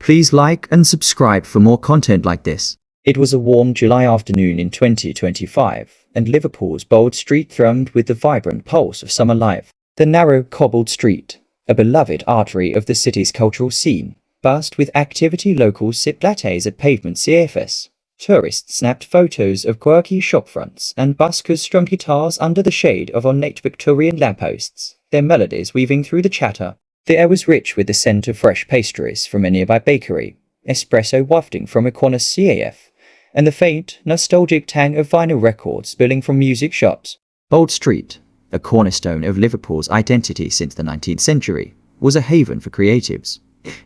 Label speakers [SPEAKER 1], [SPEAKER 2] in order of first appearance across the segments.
[SPEAKER 1] Please like and subscribe for more content like this.
[SPEAKER 2] It was a warm July afternoon in 2025, and Liverpool's bold street thrummed with the vibrant pulse of summer life. The narrow, cobbled street, a beloved artery of the city's cultural scene, buzzed with activity. Locals sipped lattes at pavement surface. Tourists snapped photos of quirky shopfronts, and buskers strummed guitars under the shade of ornate Victorian lampposts, their melodies weaving through the chatter. The air was rich with the scent of fresh pastries from a nearby bakery, espresso wafting from a corner CAF, and the faint, nostalgic tang of vinyl records spilling from music shops.
[SPEAKER 1] Bold Street, a cornerstone of Liverpool's identity since the 19th century, was a haven for creatives.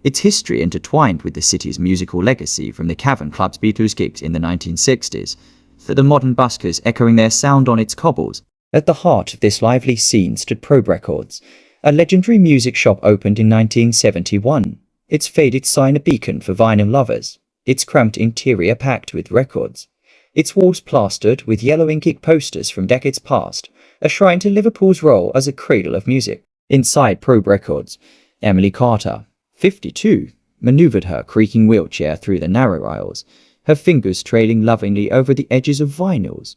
[SPEAKER 1] Its history intertwined with the city's musical legacy from the Cavern Club's Beatles gigs in the 1960s, to the modern buskers echoing their sound on its cobbles.
[SPEAKER 2] At the heart of this lively scene stood Probe Records, a legendary music shop opened in 1971, its faded sign a beacon for vinyl lovers, its cramped interior packed with records, its walls plastered with yellow ink posters from decades past, a shrine to Liverpool's role as a cradle of music. Inside Probe Records, Emily Carter, 52, maneuvered her creaking wheelchair through the narrow aisles, her fingers trailing lovingly over the edges of vinyls,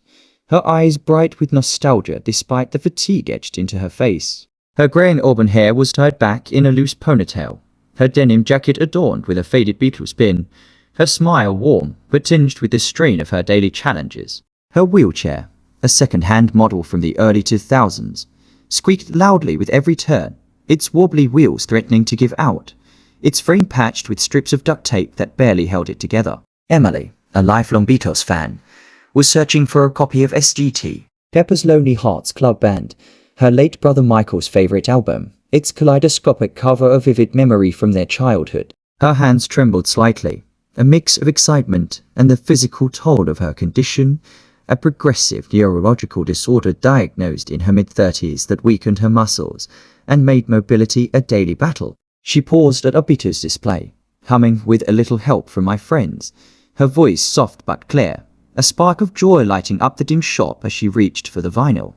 [SPEAKER 2] her eyes bright with nostalgia despite the fatigue etched into her face. Her grey and auburn hair was tied back in a loose ponytail, her denim jacket adorned with a faded Beatles pin, her smile warm but tinged with the strain of her daily challenges. Her wheelchair, a second-hand model from the early 2000s, squeaked loudly with every turn, its wobbly wheels threatening to give out, its frame patched with strips of duct tape that barely held it together. Emily, a lifelong Beatles fan, was searching for a copy of SGT, Pepper's Lonely Hearts Club Band, her late brother Michael's favorite album, its kaleidoscopic cover a vivid memory from their childhood.
[SPEAKER 1] Her hands trembled slightly, a mix of excitement and the physical toll of her condition, a progressive neurological disorder diagnosed in her mid-30s that weakened her muscles and made mobility a daily battle. She paused at a Beatles display, humming with a little help from my friends, her voice soft but clear, a spark of joy lighting up the dim shop as she reached for the vinyl,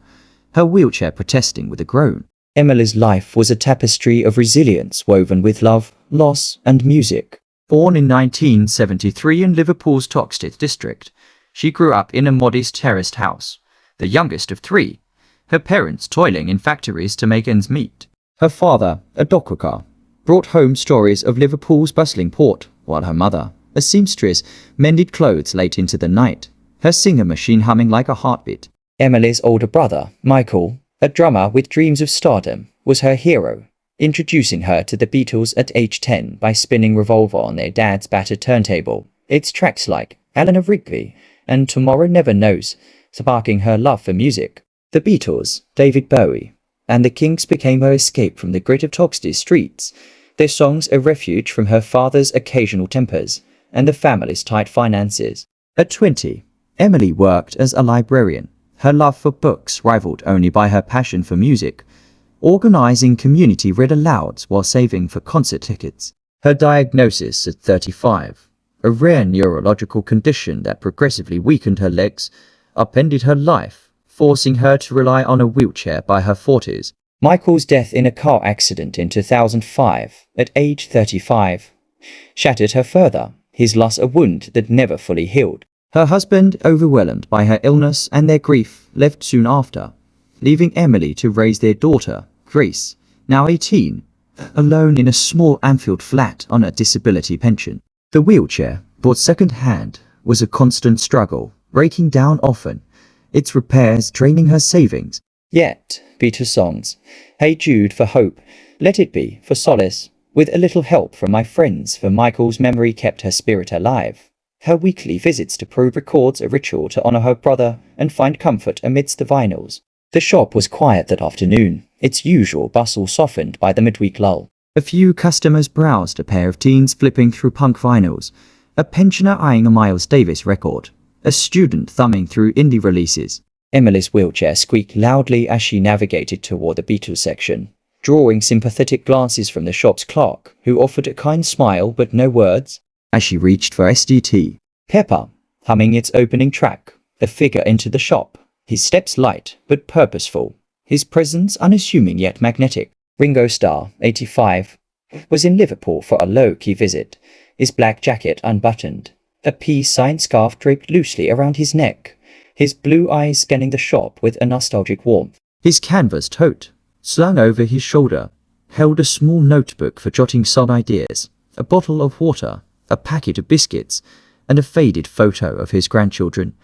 [SPEAKER 1] her wheelchair protesting with a groan.
[SPEAKER 2] Emily's life was a tapestry of resilience woven with love, loss, and music.
[SPEAKER 1] Born in 1973 in Liverpool's Toxteth district, she grew up in a modest terraced house, the youngest of three, her parents toiling in factories to make ends meet. Her father, a dockworker, brought home stories of Liverpool's bustling port, while her mother, a seamstress, mended clothes late into the night, her singer machine humming like a heartbeat.
[SPEAKER 2] Emily's older brother, Michael, a drummer with dreams of stardom, was her hero, introducing her to the Beatles at age 10 by spinning Revolver on their dad's battered turntable, its tracks like Eleanor Rigby and Tomorrow Never Knows, sparking her love for music. The Beatles, David Bowie, and the Kinks became her escape from the grit of Toxteth streets, their songs a refuge from her father's occasional tempers and the family's tight finances.
[SPEAKER 1] At 20, Emily worked as a librarian, her love for books rivaled only by her passion for music, organizing community read-alouds while saving for concert tickets. Her diagnosis at 35, a rare neurological condition that progressively weakened her legs, upended her life, forcing her to rely on a wheelchair by her 40s.
[SPEAKER 2] Michael's death in a car accident in 2005, at age 35, shattered her further, his loss a wound that never fully healed.
[SPEAKER 1] Her husband, overwhelmed by her illness and their grief, left soon after, leaving Emily to raise their daughter, Grace, now 18, alone in a small Anfield flat on a disability pension. The wheelchair, bought second-hand, was a constant struggle, breaking down often, its repairs draining her savings.
[SPEAKER 2] Yet, Beatles songs, Hey Jude for hope, Let It Be for solace, with a little help from my friends for Michael's memory kept her spirit alive. Her weekly visits to Probe Records a ritual to honor her brother and find comfort amidst the vinyls. The shop was quiet that afternoon, its usual bustle softened by the midweek lull.
[SPEAKER 1] A few customers browsed a pair of teens flipping through punk vinyls, a pensioner eyeing a Miles Davis record, a student thumbing through indie releases.
[SPEAKER 2] Emily's wheelchair squeaked loudly as she navigated toward the Beatles section, drawing sympathetic glances from the shop's clerk, who offered a kind smile but no words.
[SPEAKER 1] As she reached for SGT,
[SPEAKER 2] Pepper, humming its opening track, a figure entered the shop, his steps light but purposeful, his presence unassuming yet magnetic. Ringo Starr, 85, was in Liverpool for a low-key visit, his black jacket unbuttoned, a peace sign scarf draped loosely around his neck, his blue eyes scanning the shop with a nostalgic warmth.
[SPEAKER 1] His canvas tote, slung over his shoulder, held a small notebook for jotting some ideas, a bottle of water, a packet of biscuits, and a faded photo of his grandchildren,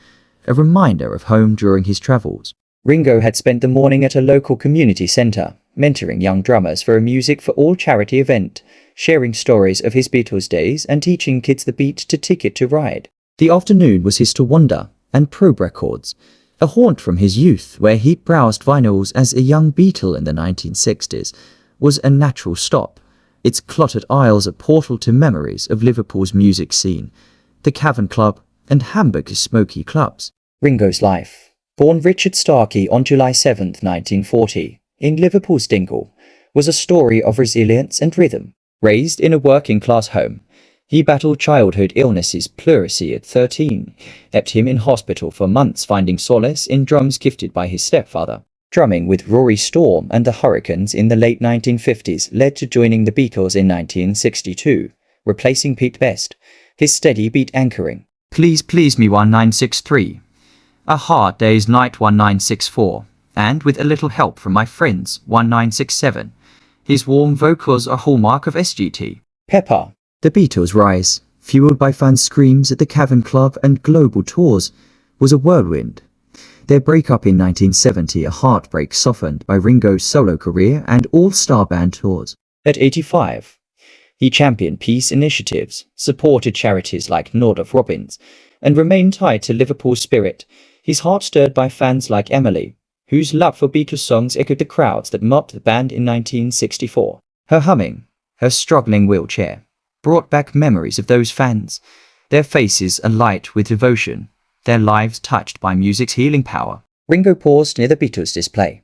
[SPEAKER 1] a reminder of home during his travels.
[SPEAKER 2] Ringo had spent the morning at a local community centre, mentoring young drummers for a Music for All charity event, sharing stories of his Beatles days and teaching kids the beat to Ticket to Ride.
[SPEAKER 1] The afternoon was his to Wonder and Probe Records, a haunt from his youth where he browsed vinyls as a young Beatle in the 1960s, was a natural stop, its cluttered aisles a portal to memories of Liverpool's music scene, the Cavern Club and Hamburg's smoky clubs.
[SPEAKER 2] Ringo's life. Born Richard Starkey on July 7, 1940, in Liverpool's Dingle, was a story of resilience and rhythm. Raised in a working-class home, he battled childhood illnesses. Pleurisy at 13 kept him in hospital for months, finding solace in drums gifted by his stepfather. Drumming with Rory Storm and the Hurricanes in the late 1950s led to joining the Beatles in 1962, replacing Pete Best, his steady beat anchoring.
[SPEAKER 1] Please Please Me 1963, A Hard Day's Night 1964, and With a Little Help from My Friends 1967. His warm vocals are a hallmark of SGT.
[SPEAKER 2] Pepper.
[SPEAKER 1] The Beatles' rise, fueled by fan screams at the Cavern Club and global tours, was a whirlwind. Their breakup in 1970 a heartbreak softened by Ringo's solo career and all-star band tours.
[SPEAKER 2] At 85, he championed peace initiatives, supported charities like Nordoff Robbins, and remained tied to Liverpool's spirit, his heart stirred by fans like Emily, whose love for Beatles songs echoed the crowds that mobbed the band in 1964. Her humming, her struggling wheelchair, brought back memories of those fans, their faces alight with devotion, their lives touched by music's healing power. Ringo paused near the Beatles display,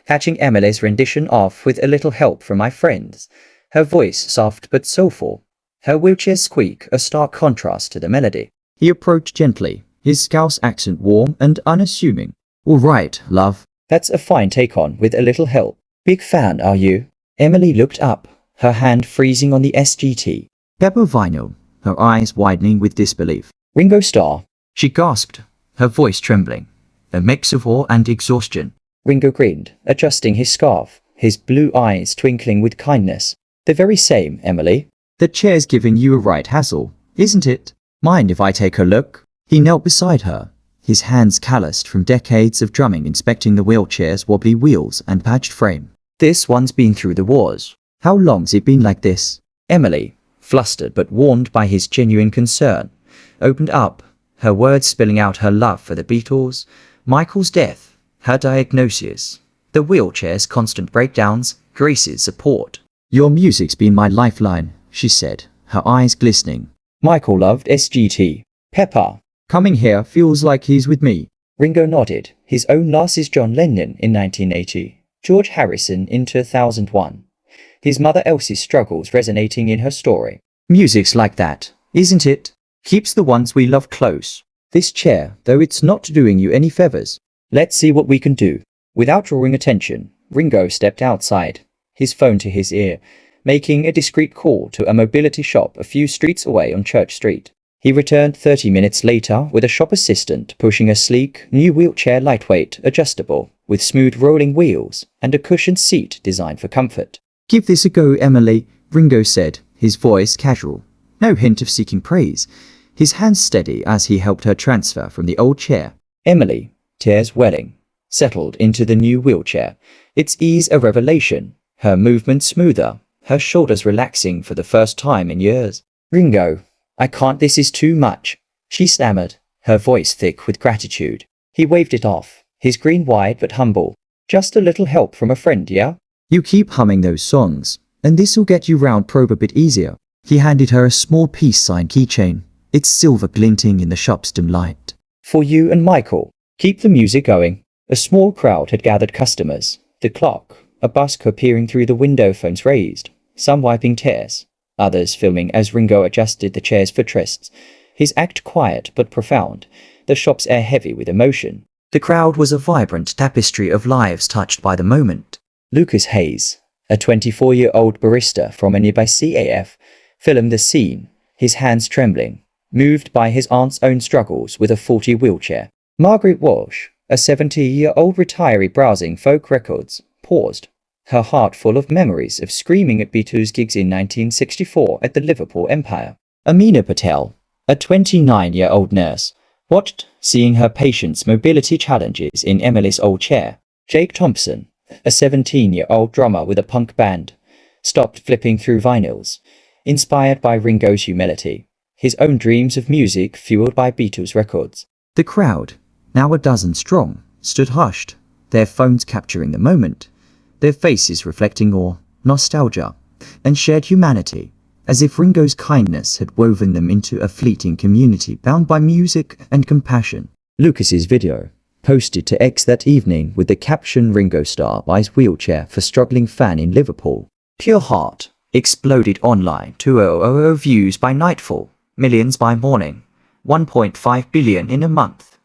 [SPEAKER 2] catching Emily's rendition of With a Little Help from My Friends, her voice soft but soulful, her wheelchair squeak a stark contrast to the melody.
[SPEAKER 1] He approached gently, his Scouse accent warm and unassuming. All right, love.
[SPEAKER 2] That's a fine take on With a Little Help. Big fan, are you? Emily looked up, her hand freezing on the SGT.
[SPEAKER 1] Pepper vinyl, her eyes widening with disbelief.
[SPEAKER 2] Ringo Starr.
[SPEAKER 1] She gasped, her voice trembling, a mix of awe and exhaustion.
[SPEAKER 2] Ringo grinned, adjusting his scarf, his blue eyes twinkling with kindness. The very same, Emily.
[SPEAKER 1] The chair's giving you a right hassle, isn't it? Mind if I take a look? He knelt beside her, his hands calloused from decades of drumming, inspecting the wheelchair's wobbly wheels and patched frame.
[SPEAKER 2] This one's been through the wars.
[SPEAKER 1] How long's it been like this?
[SPEAKER 2] Emily, flustered but warmed by his genuine concern, opened up, her words spilling out her love for the Beatles, Michael's death, her diagnosis, the wheelchair's constant breakdowns, Grace's support.
[SPEAKER 1] Your music's been my lifeline, she said, her eyes glistening.
[SPEAKER 2] Michael loved SGT. Pepper.
[SPEAKER 1] Coming here feels like he's with me.
[SPEAKER 2] Ringo nodded, his own last is John Lennon in 1980, George Harrison in 2001. His mother Elsie's struggles resonating in her story.
[SPEAKER 1] Music's like that, isn't it? Keeps the ones we love close. This chair, though it's not doing you any favors.
[SPEAKER 2] Let's see what we can do. Without drawing attention, Ringo stepped outside, his phone to his ear, making a discreet call to a mobility shop a few streets away on Church Street. He returned 30 minutes later with a shop assistant pushing a sleek, new wheelchair, lightweight, adjustable, with smooth rolling wheels and a cushioned seat designed for comfort.
[SPEAKER 1] Give this a go, Emily, Ringo said, his voice casual. No hint of seeking praise, his hands steady as he helped her transfer from the old chair.
[SPEAKER 2] Emily, tears welling, settled into the new wheelchair, its ease a revelation, her movement smoother, her shoulders relaxing for the first time in years. Ringo, I can't, this is too much, she stammered, her voice thick with gratitude. He waved it off, his grin wide but humble. Just a little help from a friend, yeah?
[SPEAKER 1] You keep humming those songs, and this'll get you round Probe a bit easier. He handed her a small peace sign keychain, its silver glinting in the shop's dim light.
[SPEAKER 2] For you and Michael. Keep the music going. A small crowd had gathered customers. The clock, a busker peering through the window, phones raised, some wiping tears, others filming as Ringo adjusted the chair's footrests, his act quiet but profound, the shop's air heavy with emotion. The crowd was a vibrant tapestry of lives touched by the moment. Lucas Hayes, a 24-year-old barista from a nearby CAF, filmed the scene, his hands trembling, moved by his aunt's own struggles with a faulty wheelchair. Margaret Walsh, a 70-year-old retiree browsing folk records, paused, her heart full of memories of screaming at Beatles gigs in 1964 at the Liverpool Empire. Amina Patel, a 29-year-old nurse, watched, seeing her patient's mobility challenges in Emily's old chair. Jake Thompson, a 17-year-old drummer with a punk band, stopped flipping through vinyls, inspired by Ringo's humility, his own dreams of music fueled by Beatles records.
[SPEAKER 1] The crowd, now a dozen strong, stood hushed, their phones capturing the moment, their faces reflecting awe, nostalgia, and shared humanity, as if Ringo's kindness had woven them into a fleeting community bound by music and compassion. Lucas's video, posted to X that evening with the caption "Ringo Starr buys wheelchair for struggling fan in Liverpool. Pure heart," exploded online, 2,000 views by nightfall, millions by morning, 1.5 billion in a month.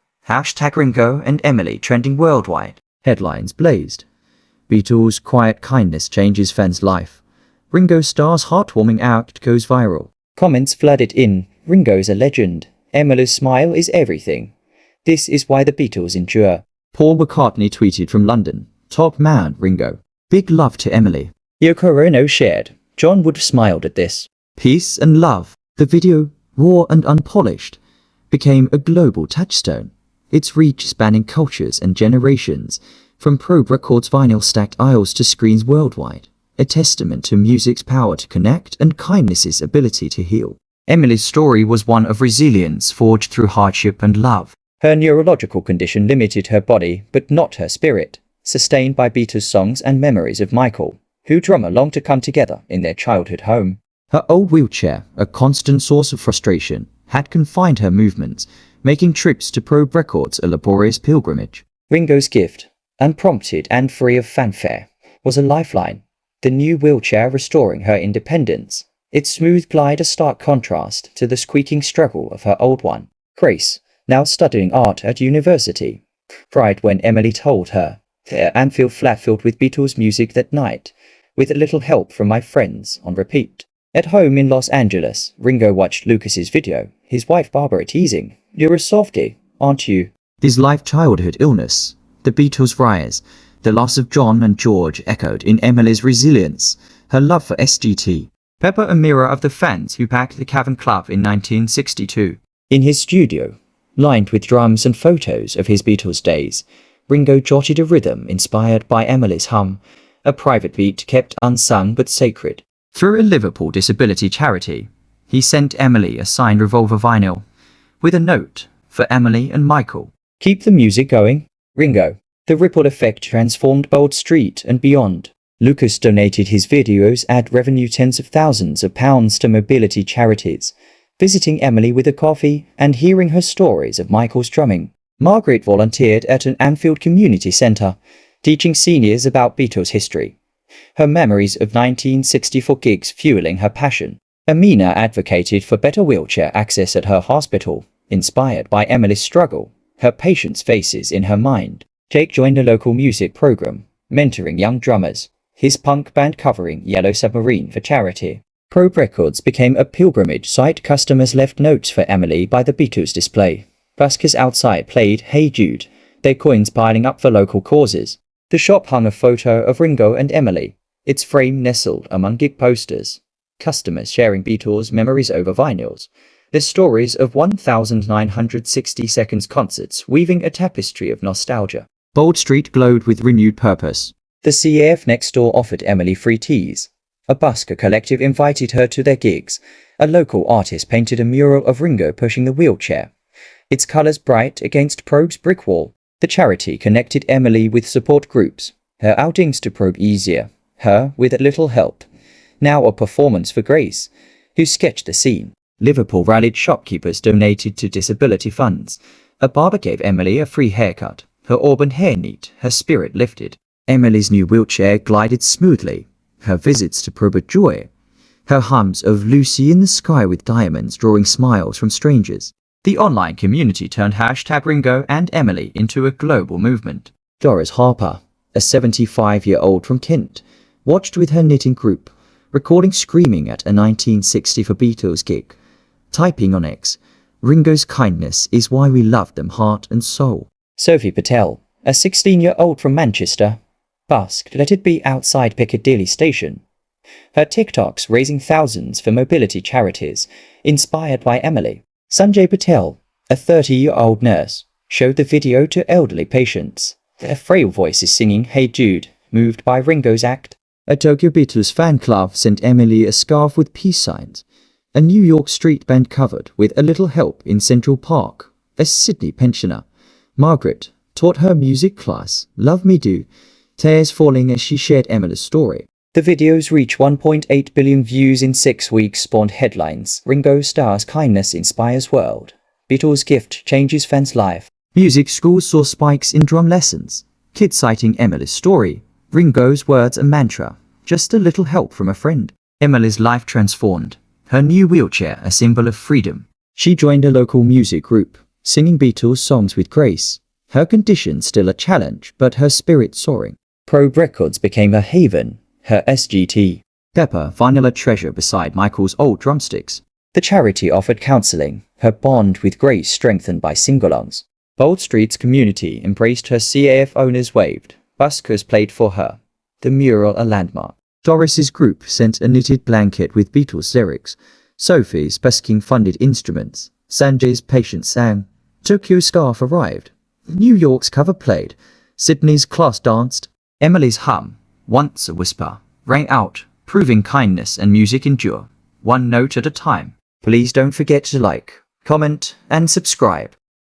[SPEAKER 1] #Ringo and Emily trending worldwide. Headlines blazed. Beatles' quiet kindness changes fans' life. Ringo Starr's heartwarming act goes viral.
[SPEAKER 2] Comments flooded in. Ringo's a legend. Emily's smile is everything. This is why the Beatles endure.
[SPEAKER 1] Paul McCartney tweeted from London, "Top man, Ringo. Big love to Emily."
[SPEAKER 2] Yoko Ono shared. John Wood smiled at this.
[SPEAKER 1] Peace and love. The video, raw and unpolished, became a global touchstone, its reach spanning cultures and generations, from Probe Records vinyl stacked aisles to screens worldwide, a testament to music's power to connect and kindness's ability to heal. Emily's story was one of resilience forged through hardship and love.
[SPEAKER 2] Her neurological condition limited her body, but not her spirit, sustained by Beatles songs and memories of Michael, who drummer longed to come together in their childhood home.
[SPEAKER 1] Her old wheelchair, a constant source of frustration, had confined her movements, making trips to Probe Records a laborious pilgrimage.
[SPEAKER 2] Ringo's gift, unprompted and free of fanfare, was a lifeline, the new wheelchair restoring her independence, its smooth glide a stark contrast to the squeaking struggle of her old one. Grace, now studying art at university, cried when Emily told her, "Their Anfield flat filled with Beatles music that night, with a little help from my friends on repeat." At home in Los Angeles, Ringo watched Lucas's video, his wife Barbara teasing, "You're a softie, aren't you?"
[SPEAKER 1] His life childhood illness, the Beatles' rise, the loss of John and George echoed in Emily's resilience, her love for SGT. Pepper, a mirror of the fans who packed the Cavern Club in 1962.
[SPEAKER 2] In his studio, lined with drums and photos of his Beatles days, Ringo jotted a rhythm inspired by Emily's hum, a private beat kept unsung but sacred.
[SPEAKER 1] Through a Liverpool disability charity, he sent Emily a signed Revolver vinyl, with a note for Emily and Michael.
[SPEAKER 2] "Keep the music going, Ringo." The ripple effect transformed Bold Street and beyond. Lucas donated his videos ad revenue tens of thousands of pounds to mobility charities, visiting Emily with a coffee and hearing her stories of Michael's drumming. Margaret volunteered at an Anfield community centre, teaching seniors about Beatles history, her memories of 1964 gigs fueling her passion. Amina advocated for better wheelchair access at her hospital, inspired by Emily's struggle, her patients' faces in her mind. Jake joined a local music program, mentoring young drummers, his punk band covering Yellow Submarine for charity. Probe Records became a pilgrimage site. Customers left notes for Emily by the Beatles display. Buskers outside played Hey Jude, their coins piling up for local causes. The shop hung a photo of Ringo and Emily, its frame nestled among gig posters. Customers sharing Beatles memories over vinyls. The stories of 1,960 seconds concerts weaving a tapestry of nostalgia.
[SPEAKER 1] Bold Street glowed with renewed purpose.
[SPEAKER 2] The CAF next door offered Emily free teas. A busker collective invited her to their gigs. A local artist painted a mural of Ringo pushing the wheelchair, its colours bright against Probe's brick wall. The charity connected Emily with support groups, her outings to Probe easier, her with a little help. Now a performance for Grace, who sketched the scene. Liverpool rallied shopkeepers donated to disability funds. A barber gave Emily a free haircut, her auburn hair neat, her spirit lifted. Emily's new wheelchair glided smoothly, her visits to Probe a joy, her hums of Lucy in the Sky with Diamonds drawing smiles from strangers. The online community turned #Ringo and Emily into a global movement. Doris Harper, a 75-year-old from Kent, watched with her knitting group, recording screaming at a 1964 Beatles gig,
[SPEAKER 1] Typing on X, Ringo's kindness is why we love them heart and soul.
[SPEAKER 2] Sophie Patel, a 16-year-old from Manchester, busked Let It Be outside Piccadilly Station. Her TikToks raising thousands for mobility charities, inspired by Emily. Sanjay Patel, a 30-year-old nurse, showed the video to elderly patients. Their frail voices singing Hey Jude, moved by Ringo's act.
[SPEAKER 1] A Tokyo Beatles fan club sent Emily a scarf with peace signs. A New York street band covered with A Little Help in Central Park. A Sydney pensioner, Margaret, taught her music class Love Me Do, tears falling as she shared Emily's story.
[SPEAKER 2] The videos reach 1.8 billion views in 6 weeks, spawned headlines. Ringo Starr's kindness inspires world. Beatles gift changes fans' life.
[SPEAKER 1] Music schools saw spikes in drum lessons. Kids citing Emily's story. Ringo's words a mantra. Just a little help from a friend. Emily's life transformed. Her new wheelchair a symbol of freedom. She joined a local music group, singing Beatles songs with grace. Her condition still a challenge, but her spirit soaring.
[SPEAKER 2] Probe Records became her haven. Her SGT.
[SPEAKER 1] Pepper, vinyl a treasure beside Michael's old drumsticks.
[SPEAKER 2] The charity offered counseling, her bond with Grace strengthened by sing-alongs. Bold Street's community embraced her. CAF owners waved. Buskers played for her. The mural a landmark.
[SPEAKER 1] Doris's group sent a knitted blanket with Beatles lyrics. Sophie's busking funded instruments. Sanjay's patient sang. Tokyo's scarf arrived. New York's cover played. Sydney's class danced. Emily's hum, once a whisper, rang out, proving kindness and music endure, one note at a time. Please don't forget to like, comment, and subscribe.